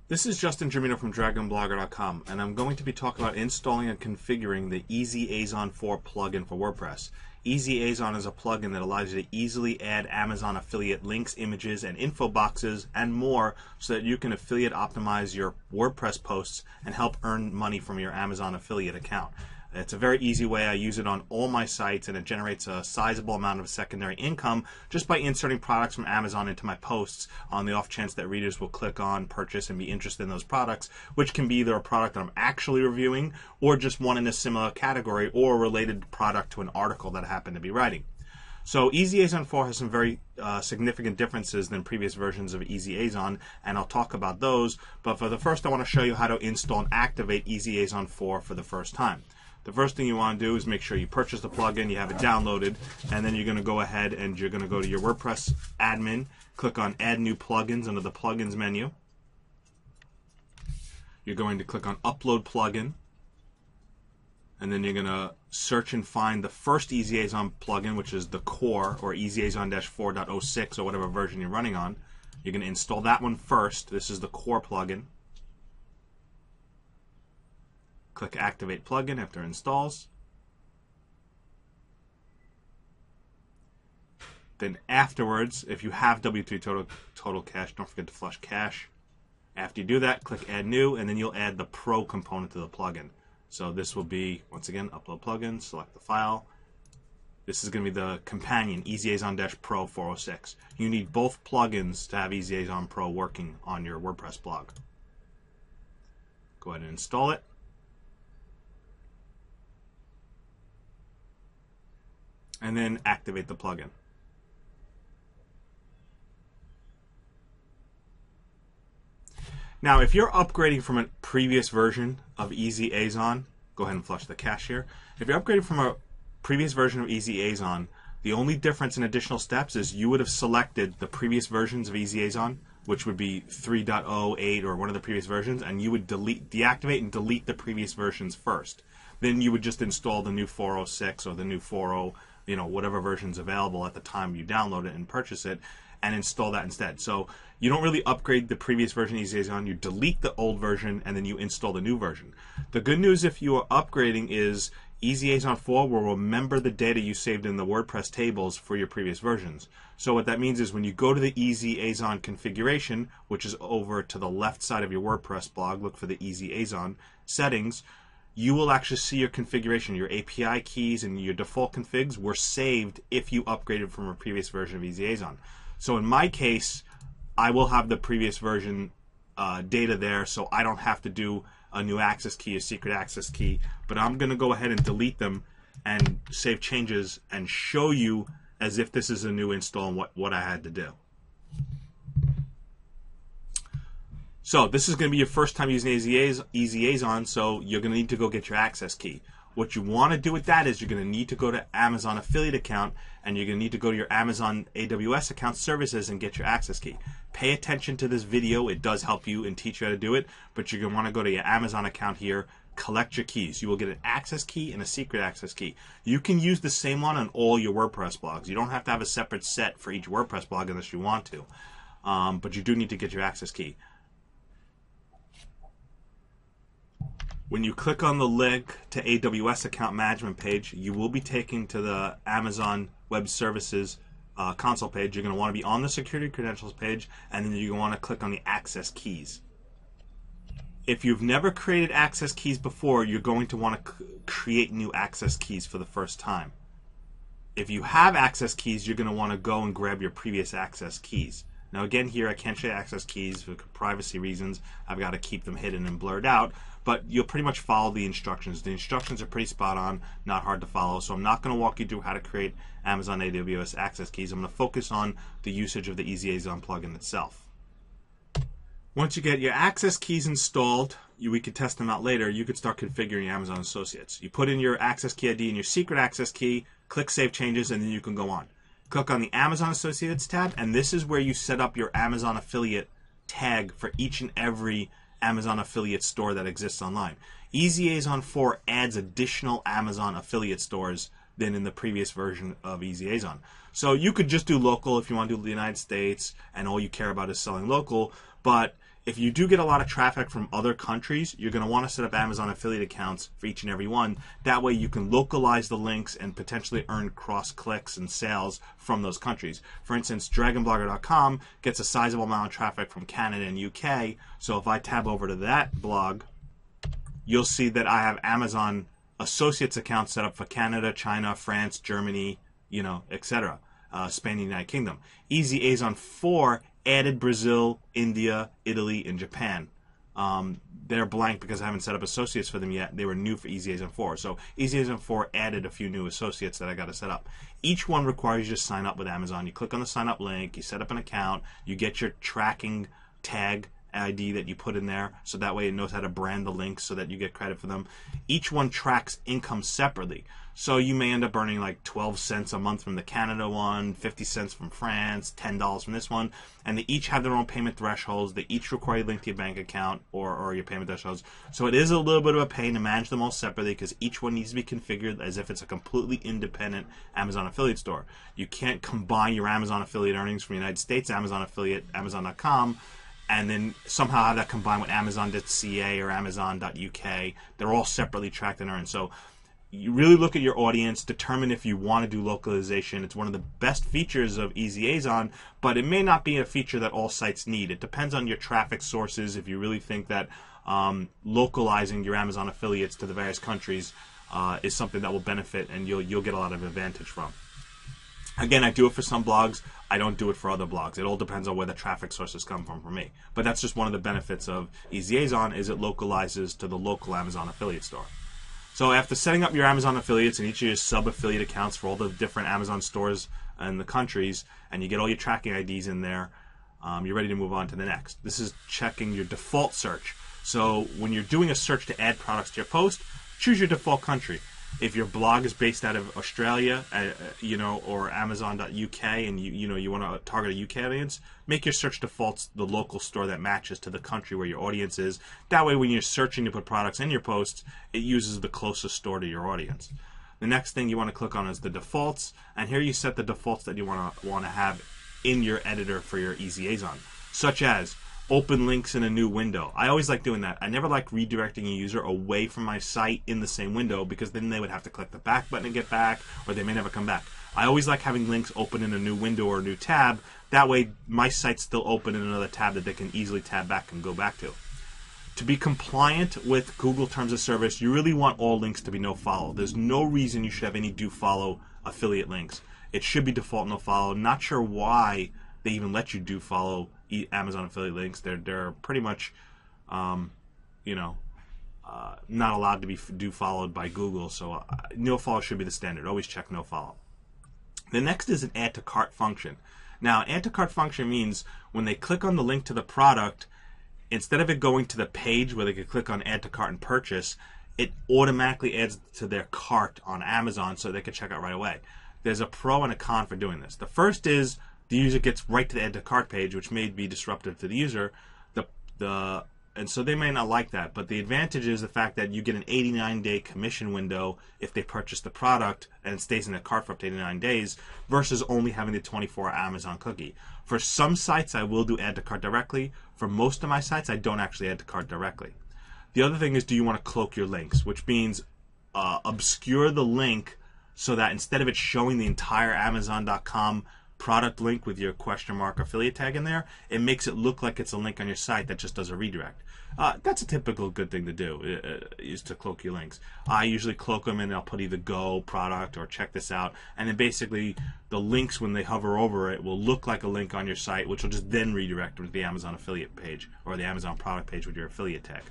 This is Justin Germino from DragonBlogger.com, and I'm going to be talking about installing and configuring the EasyAzon4 plugin for WordPress. EasyAzon is a plugin that allows you to easily add Amazon affiliate links, images, and info boxes, and more so that you can affiliate optimize your WordPress posts and help earn money from your Amazon affiliate account. It's a very easy way. I use it on all my sites, and it generates a sizable amount of secondary income just by inserting products from Amazon into my posts on the off chance that readers will click on, purchase, and be interested in those products, which can be either a product that I'm actually reviewing or just one in a similar category or a related product to an article that I happen to be writing. So EasyAzon4 has some very significant differences than previous versions of EasyAzon, and I'll talk about those. But for the first, I want to show you how to install and activate EasyAzon4 for the first time. The first thing you want to do is make sure you purchase the plugin, you have it downloaded, and then you're going to go ahead and you're going to go to your WordPress admin, click on Add New Plugins under the Plugins menu. You're going to click on Upload Plugin, and then you're going to search and find the first EasyAzon plugin, which is the core, or EasyAzon-4.06, or whatever version you're running on. You're going to install that one first. This is the core plugin. Click Activate Plugin after it installs. Then afterwards, if you have W3 total cache, don't forget to flush cache. After you do that, click Add New, and then you'll add the Pro component to the plugin. So this will be, once again, Upload Plugin, select the file. This is going to be the companion, EasyAzon-Pro 406. You need both plugins to have EasyAzon Pro working on your WordPress blog. Go ahead and install it. And then activate the plugin. Now, if you're upgrading from a previous version of EasyAzon, go ahead and flush the cache here. If you're upgrading from a previous version of EasyAzon, the only difference in additional steps is you would have selected the previous versions of EasyAzon, which would be 3.0, 8, or one of the previous versions, and you would deactivate and delete the previous versions first. Then you would just install the new 406 or the new 4.0, whatever version's available at the time you download it and purchase it, and install that instead. So you don't really upgrade the previous version of EasyAzon, you delete the old version and then you install the new version. The good news if you are upgrading is EasyAzon4 will remember the data you saved in the WordPress tables for your previous versions. So what that means is when you go to the EasyAzon configuration, which is over to the left side of your WordPress blog, look for the EasyAzon settings, you will actually see your configuration, your API keys and your default configs were saved if you upgraded from a previous version of EasyAzon. So in my case, I will have the previous version data there, so I don't have to do a new access key, a secret access key, but I'm going to go ahead and delete them and save changes and show you as if this is a new install and what I had to do. So this is going to be your first time using EasyAzon, so you're going to need to go get your access key. What you want to do with that is you're going to need to go to Amazon affiliate account, and you're going to need to go to your Amazon AWS account services and get your access key. Pay attention to this video. It does help you and teach you how to do it, but you're going to want to go to your Amazon account here, collect your keys. You will get an access key and a secret access key. You can use the same one on all your WordPress blogs. You don't have to have a separate set for each WordPress blog unless you want to, but you do need to get your access key. When you click on the link to AWS account management page, you will be taken to the Amazon Web Services console page. You're going to want to be on the security credentials page, and then you're going to want to click on the access keys. If you've never created access keys before, you're going to want to create new access keys for the first time. If you have access keys, you're going to want to go and grab your previous access keys. Now again here, I can't show you access keys for privacy reasons. I've got to keep them hidden and blurred out, but you'll pretty much follow the instructions. The instructions are pretty spot on, not hard to follow, so I'm not going to walk you through how to create Amazon AWS access keys. I'm going to focus on the usage of the EasyAzon plugin itself. Once you get your access keys installed, we could test them out later, you could start configuring Amazon Associates. You put in your access key ID and your secret access key, click Save Changes, and then you can go on. Click on the Amazon Associates tab, and this is where you set up your Amazon affiliate tag for each and every Amazon affiliate store that exists online. EasyAzon4 adds additional Amazon affiliate stores than in the previous version of EasyAzon. So you could just do local if you want to do the United States and all you care about is selling local, but If you do get a lot of traffic from other countries, you're going to want to set up Amazon affiliate accounts for each and every one. That way you can localize the links and potentially earn cross clicks and sales from those countries. For instance, dragonblogger.com gets a sizable amount of traffic from Canada and UK. So if I tab over to that blog, you'll see that I have Amazon associates accounts set up for Canada, China, France, Germany, etc. Spain and the United Kingdom. EasyAzon4 added Brazil, India, Italy, and Japan. They're blank because I haven't set up associates for them yet. They were new for EasyAzon4. So EasyAzon4 added a few new associates that I got to set up. Each one requires you to sign up with Amazon. You click on the sign up link, you set up an account, you get your tracking tag ID that you put in there, so that way it knows how to brand the links so that you get credit for them. Each one tracks income separately. So you may end up earning like 12 cents a month from the Canada one, 50 cents from France, $10 from this one, and they each have their own payment thresholds. They each require you to link to your bank account or your payment thresholds. So it is a little bit of a pain to manage them all separately because each one needs to be configured as if it's a completely independent Amazon affiliate store. You can't combine your Amazon affiliate earnings from the United States Amazon affiliate, Amazon.com, and then somehow have that combined with Amazon.ca or Amazon.uk. They're all separately tracked and earned. So you really look at your audience, determine if you want to do localization. It's one of the best features of EasyAzon, but it may not be a feature that all sites need. It depends on your traffic sources. If you really think that localizing your Amazon affiliates to the various countries is something that will benefit and you'll get a lot of advantage from. Again, I do it for some blogs. I don't do it for other blogs. It all depends on where the traffic sources come from for me. But that's just one of the benefits of EasyAzon is it localizes to the local Amazon affiliate store. So after setting up your Amazon affiliates and each of your sub-affiliate accounts for all the different Amazon stores in the countries, and you get all your tracking IDs in there, you're ready to move on to the next. This is checking your default search. So when you're doing a search to add products to your post, choose your default country. If your blog is based out of Australia, or Amazon.uk, and you want to target a UK audience, make your search defaults the local store that matches to the country where your audience is. That way, when you're searching to put products in your posts, it uses the closest store to your audience. The next thing you want to click on is the defaults, and here you set the defaults that you want to have in your editor for your EasyAzon, such as open links in a new window. I always like doing that. I never like redirecting a user away from my site in the same window because then they would have to click the back button and get back, or they may never come back. I always like having links open in a new window or a new tab. That way my site's still open in another tab that they can easily tab back and go back to. To be compliant with Google Terms of Service, you really want all links to be no-follow. There's no reason you should have any do-follow affiliate links. It should be default no-follow. Not sure why they even let you do-follow Amazon affiliate links. They're pretty much, not allowed to be do-followed by Google. So no-follow should be the standard. Always check no-follow. The next is an add to cart function. Now, add to cart function means when they click on the link to the product, instead of it going to the page where they could click on add to cart and purchase, it automatically adds to their cart on Amazon so they can check out right away. There's a pro and a con for doing this. The first is the user gets right to the add to cart page, which may be disruptive to the user. And so they may not like that. But the advantage is the fact that you get an 89-day commission window if they purchase the product and it stays in the cart for up to 89 days versus only having the 24-hour Amazon cookie. For some sites, I will do add to cart directly. For most of my sites, I don't actually add to cart directly. The other thing is, do you want to cloak your links, which means obscure the link so that instead of it showing the entire Amazon.com product link with your question mark affiliate tag in there, it makes it look like it's a link on your site that just does a redirect. That's a typical good thing to do, is to cloak your links. I usually cloak them and I'll put either go, product, or check this out, and then basically the links, when they hover over it, will look like a link on your site, which will just then redirect to the Amazon affiliate page or the Amazon product page with your affiliate tag.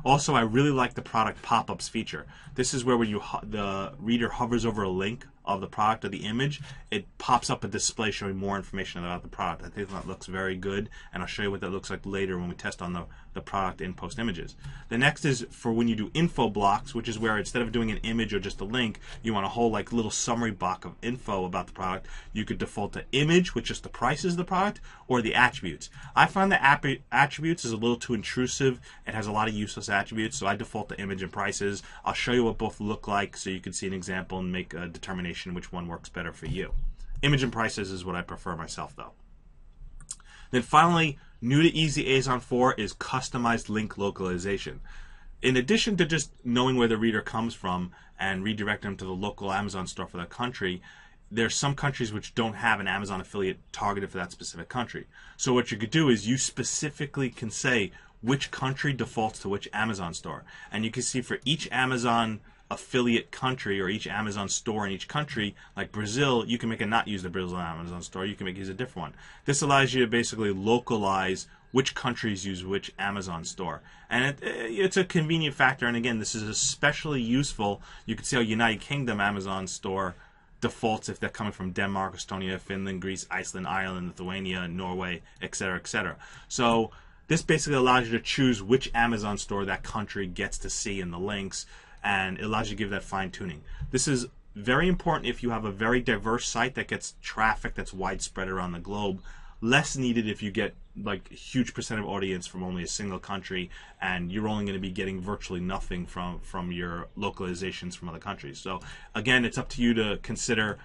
Also, I really like the product pop-ups feature. This is where when the reader hovers over a link of the product or the image, it pops up a display showing more information about the product. I think that looks very good, and I'll show you what that looks like later when we test on the product in post images. The next is for when you do info blocks, which is where instead of doing an image or just a link, you want a whole little summary block of info about the product. You could default to image, which is the prices of the product, or the attributes. I find the attributes is a little too intrusive. It has a lot of useless attributes, so I default to image and prices. I'll show you what both look like so you can see an example and make a determination which one works better for you. Image and prices is what I prefer myself, though. Then finally, New to EasyAzon4 is customized link localization. In addition to just knowing where the reader comes from and redirect them to the local Amazon store for that country, there's some countries which don't have an Amazon affiliate targeted for that specific country. So what you could do is you specifically can say which country defaults to which Amazon store. And you can see for each Amazon affiliate country or each Amazon store in each country, like Brazil, you can make it not use the Brazil Amazon store, you can make it use a different one. This allows you to basically localize which countries use which Amazon store. And it's a convenient factor, and again, this is especially useful. You can see how United Kingdom Amazon store defaults if they're coming from Denmark, Estonia, Finland, Greece, Iceland, Ireland, Lithuania, Norway, etc., etc. So this basically allows you to choose which Amazon store that country gets to see in the links, and it allows you to give that fine-tuning. This is very important if you have a very diverse site that gets traffic that's widespread around the globe. Less needed if you get like a huge percent of audience from only a single country, and you're only going to be getting virtually nothing from your localizations from other countries. So again, it's up to you to consider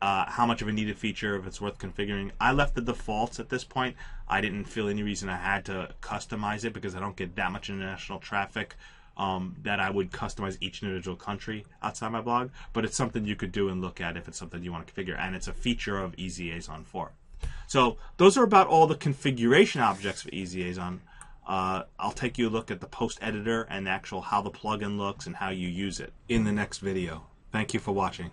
how much of a needed feature, if it's worth configuring. I left the defaults at this point. I didn't feel any reason I had to customize it because I don't get that much international traffic that I would customize each individual country outside my blog. But it's something you could do and look at if it's something you want to configure, and it's a feature of EasyAzon4. So those are about all the configuration objects for EasyAzon. I'll take you a look at the post editor and actual how the plugin looks and how you use it in the next video. Thank you for watching.